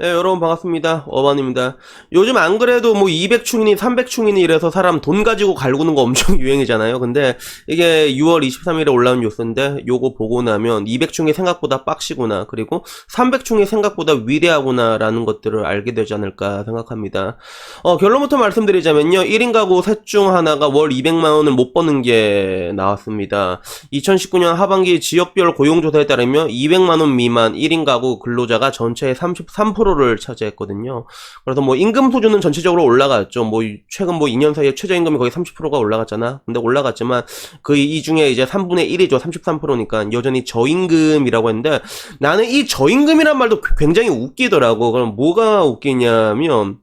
네, 여러분 반갑습니다. 어반입니다. 요즘 안 그래도 뭐 200충이니 300충이니 이래서 사람 돈 가지고 갈구는 거 엄청 유행이잖아요. 근데 이게 6월 23일에 올라온 뉴스인데 요거 보고 나면 200충이 생각보다 빡시구나, 그리고 300충이 생각보다 위대하구나 라는 것들을 알게 되지 않을까 생각합니다. 결론부터 말씀드리자면요, 1인 가구 셋 중 하나가 월 200만원을 못 버는 게 나왔습니다. 2019년 하반기 지역별 고용조사에 따르면 200만원 미만 1인 가구 근로자가 전체의 33%를 차지했거든요. 그래서 뭐 임금 수준은 전체적으로 올라갔죠. 뭐 최근 뭐 2년 사이에 최저임금이 거의 30%가 올라갔잖아. 근데 올라갔지만 그 이 중에 이제 3분의 1이죠. 33%니까 여전히 저임금이라고 했는데, 나는 이 저임금이란 말도 굉장히 웃기더라고. 그럼 뭐가 웃기냐면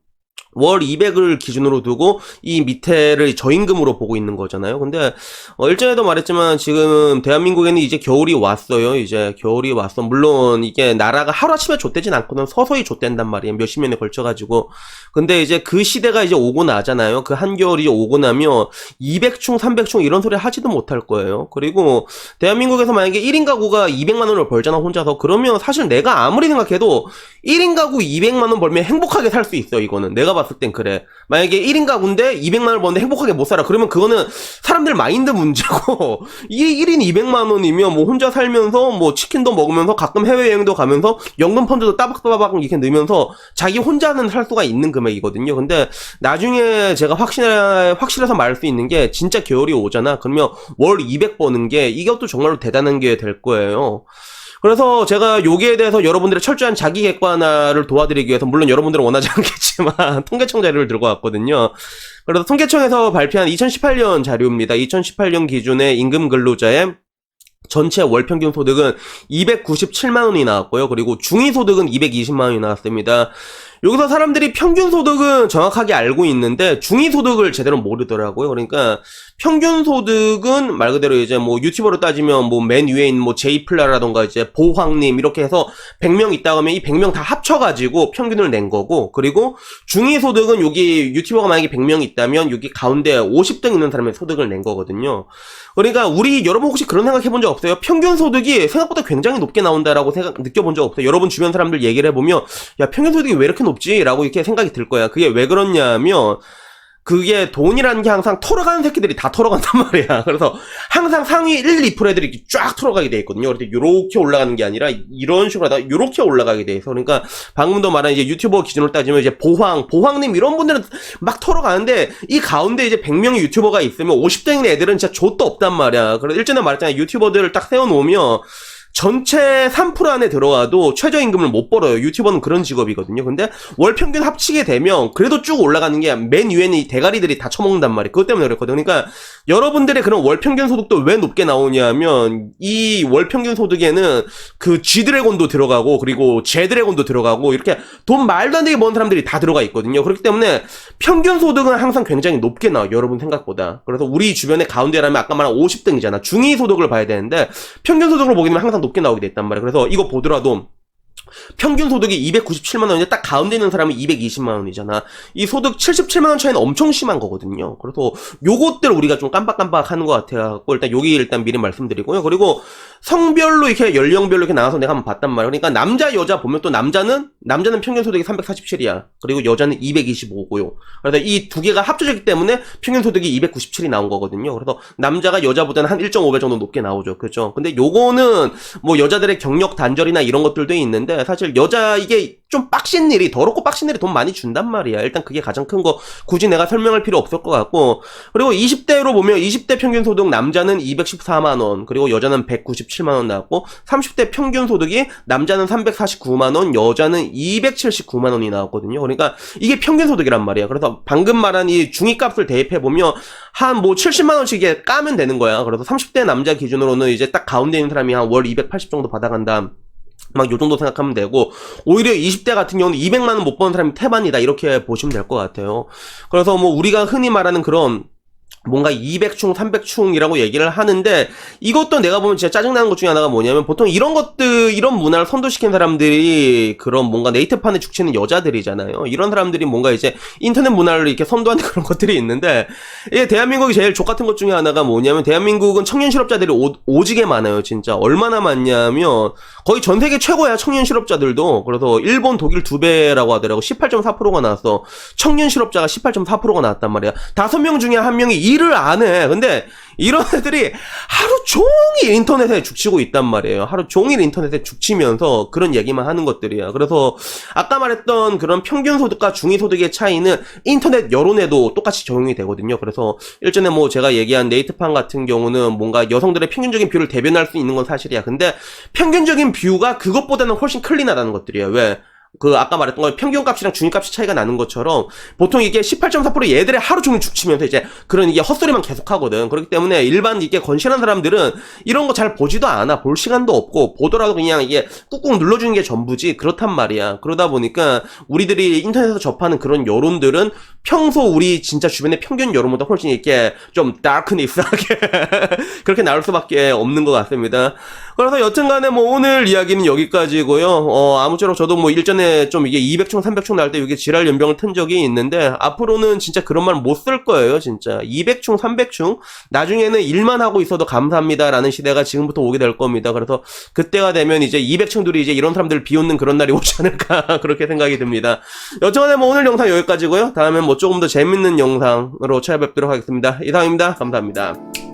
월 200을 기준으로 두고 이 밑에를 저임금으로 보고 있는 거잖아요. 근데 일전에도 말했지만 지금 대한민국에는 이제 겨울이 왔어요. 이제 겨울이 왔어. 물론 이게 나라가 하루아침에 좆되진 않거든. 서서히 좆된단 말이에요. 몇십 년에 걸쳐가지고. 근데 이제 그 시대가 이제 오고 나잖아요. 그 한겨울이 오고 나면 200충 300충 이런 소리 하지도 못할 거예요. 그리고 대한민국에서 만약에 1인 가구가 200만원을 벌잖아, 혼자서. 그러면 사실 내가 아무리 생각해도 1인 가구 200만원 벌면 행복하게 살 수 있어. 이거는 내가 봤을 땐 그래. 만약에 1인 가구인데 200만원 버는데 행복하게 못 살아, 그러면 그거는 사람들 마인드 문제고, 이 1인 200만원이면 뭐 혼자 살면서 뭐 치킨도 먹으면서 가끔 해외여행도 가면서 연금 펀드도 따박따박 이렇게 넣으면서 자기 혼자는 살 수가 있는 금액이거든요. 근데 나중에 제가 확실해서 말할 수 있는 게, 진짜 겨울이 오잖아. 그러면 월 200 버는 게 이것도 정말로 대단한 게 될 거예요. 그래서 제가 여기에 대해서 여러분들의 철저한 자기 객관화를 도와드리기 위해서, 물론 여러분들은 원하지 않겠지만 통계청 자료를 들고 왔거든요. 그래서 통계청에서 발표한 2018년 자료입니다. 2018년 기준의 임금 근로자의 전체 월 평균 소득은 297만원이 나왔고요. 그리고 중위소득은 220만원이 나왔습니다. 여기서 사람들이 평균 소득은 정확하게 알고 있는데 중위소득을 제대로 모르더라고요. 그러니까 평균 소득은 말 그대로 이제 뭐 유튜버로 따지면 뭐 맨 위에 있는 뭐 제이플라라던가 이제 보황님 이렇게 해서 100명 있다 하면 이 100명 다 합쳐가지고 평균을 낸 거고, 그리고 중위소득은 여기 유튜버가 만약에 100명 있다면 여기 가운데 50등 있는 사람의 소득을 낸 거거든요. 그러니까 여러분 혹시 그런 생각 해본 적 없어요? 평균 소득이 생각보다 굉장히 높게 나온다라고 느껴본 적 없어요? 여러분 주변 사람들 얘기를 해보면 야, 평균 소득이 왜 이렇게 높지? 라고 이렇게 생각이 들 거야. 그게 왜 그렇냐면, 그게 돈이라는 게 항상 털어가는 새끼들이 다 털어간단 말이야. 그래서 항상 상위 1, 2% 애들이 이렇게 쫙 털어가게 돼 있거든요. 그래서 요렇게 올라가는 게 아니라 이런 식으로 하다가 요렇게 올라가게 돼 있어. 그러니까 방금도 말한 이제 유튜버 기준으로 따지면 이제 보황님 이런 분들은 막 털어가는데, 이 가운데 이제 100명의 유튜버가 있으면 50등인 애들은 진짜 좆도 없단 말이야. 그래서 일전에 말했잖아요. 유튜버들을 딱 세워놓으면 전체 3% 안에 들어와도 최저임금을 못 벌어요. 유튜버는 그런 직업이거든요. 근데 월 평균 합치게 되면 그래도 쭉 올라가는 게 맨 위에는 이 대가리들이 다 처먹는단 말이에요. 그것 때문에 그랬거든요. 그러니까 여러분들의 그런 월 평균 소득도 왜 높게 나오냐면, 이 월 평균 소득에는 그 G드래곤도 들어가고 그리고 Z드래곤도 들어가고 이렇게 돈 말도 안 되게 버는 사람들이 다 들어가 있거든요. 그렇기 때문에 평균 소득은 항상 굉장히 높게 나와요, 여러분 생각보다. 그래서 우리 주변의 가운데라면 아까 말한 50등이잖아. 중위 소득을 봐야 되는데 평균 소득으로 보게 되면 항상 높게 나오게 됐단 말이에요. 그래서 이거 보더라도 평균 소득이 297만원인데 딱 가운데 있는 사람이 220만원이잖아. 이 소득 77만원 차이는 엄청 심한 거거든요. 그래서 요것들 우리가 좀 깜빡깜빡 하는 것 같아요. 일단 여기 일단 미리 말씀드리고요. 그리고 성별로 이렇게 연령별로 이렇게 나와서 내가 한번 봤단 말이에요. 그러니까 남자 여자 보면 또 남자는 평균 소득이 347이야. 그리고 여자는 225고요. 그래서 이 두 개가 합쳐졌기 때문에 평균 소득이 297이 나온 거거든요. 그래서 남자가 여자보다는 한 1.5배 정도 높게 나오죠. 그렇죠? 근데 요거는 뭐 여자들의 경력 단절이나 이런 것들도 있는데, 사실 여자 이게 좀 빡신 일이, 더럽고 빡신 일이 돈 많이 준단 말이야. 일단 그게 가장 큰 거, 굳이 내가 설명할 필요 없을 것 같고, 그리고 20대로 보면 20대 평균 소득 남자는 214만원, 그리고 여자는 197만원 나왔고, 30대 평균 소득이 남자는 349만원, 여자는 279만원이 나왔거든요. 그러니까 이게 평균 소득이란 말이야. 그래서 방금 말한 이 중위값을 대입해보면 한 뭐 70만원씩 까면 되는 거야. 그래서 30대 남자 기준으로는 이제 딱 가운데 있는 사람이 한 월 280 정도 받아간다, 막 요 정도 생각하면 되고, 오히려 20대 같은 경우는 200만원 못 버는 사람이 태반이다, 이렇게 보시면 될 것 같아요. 그래서 뭐 우리가 흔히 말하는 그런 뭔가 200충, 300충이라고 얘기를 하는데 이것도 내가 보면 진짜 짜증나는 것 중에 하나가 뭐냐면 보통 이런 것들, 이런 문화를 선도시킨 사람들이 그런 뭔가 네이트판에 죽치는 여자들이잖아요. 이런 사람들이 뭔가 이제 인터넷 문화를 이렇게 선도하는 그런 것들이 있는데 이게 대한민국이 제일 족같은 것 중에 하나가 뭐냐면 대한민국은 청년 실업자들이 오지게 많아요. 진짜 얼마나 많냐면 거의 전 세계 최고야, 청년 실업자들도. 그래서 일본, 독일 2배라고 하더라고. 18.4%가 나왔어. 청년 실업자가 18.4%가 나왔단 말이야. 5명 중에 1명이 일을 안 해. 근데 이런 애들이 하루 종일 인터넷에 죽치고 있단 말이에요. 하루 종일 인터넷에 죽치면서 그런 얘기만 하는 것들이야. 그래서 아까 말했던 그런 평균 소득과 중위 소득의 차이는 인터넷 여론에도 똑같이 적용이 되거든요. 그래서 일전에 뭐 제가 얘기한 네이트판 같은 경우는 뭔가 여성들의 평균적인 뷰를 대변할 수 있는 건 사실이야. 근데 평균적인 뷰가 그것보다는 훨씬 클린하다는 것들이에요. 왜? 아까 말했던 거 평균값이랑 중위값이 차이가 나는 것처럼 보통 이게 18.4% 얘들의 하루 종일 죽치면서 이제 그런 이게 헛소리만 계속 하거든. 그렇기 때문에 일반 이게 건실한 사람들은 이런 거 잘 보지도 않아. 볼 시간도 없고 보더라도 그냥 이게 꾹꾹 눌러주는 게 전부지. 그렇단 말이야. 그러다 보니까 우리들이 인터넷에서 접하는 그런 여론들은 평소 우리 진짜 주변의 평균 여론보다 훨씬 이렇게 좀 다크니스하게 그렇게 나올 수밖에 없는 것 같습니다. 그래서 여튼간에 뭐 오늘 이야기는 여기까지고요. 아무쪼록 저도 뭐 일전에 좀 이게 200충, 300충 나올 때 이게 지랄 연병을 튼 적이 있는데 앞으로는 진짜 그런 말 못 쓸 거예요, 진짜. 200충, 300충 나중에는 일만 하고 있어도 감사합니다라는 시대가 지금부터 오게 될 겁니다. 그래서 그때가 되면 이제 200충들이 이제 이런 사람들을 비웃는 그런 날이 오지 않을까 그렇게 생각이 듭니다. 여튼간에 뭐 오늘 영상 여기까지고요. 다음엔 뭐 조금 더 재밌는 영상으로 찾아뵙도록 하겠습니다. 이상입니다. 감사합니다.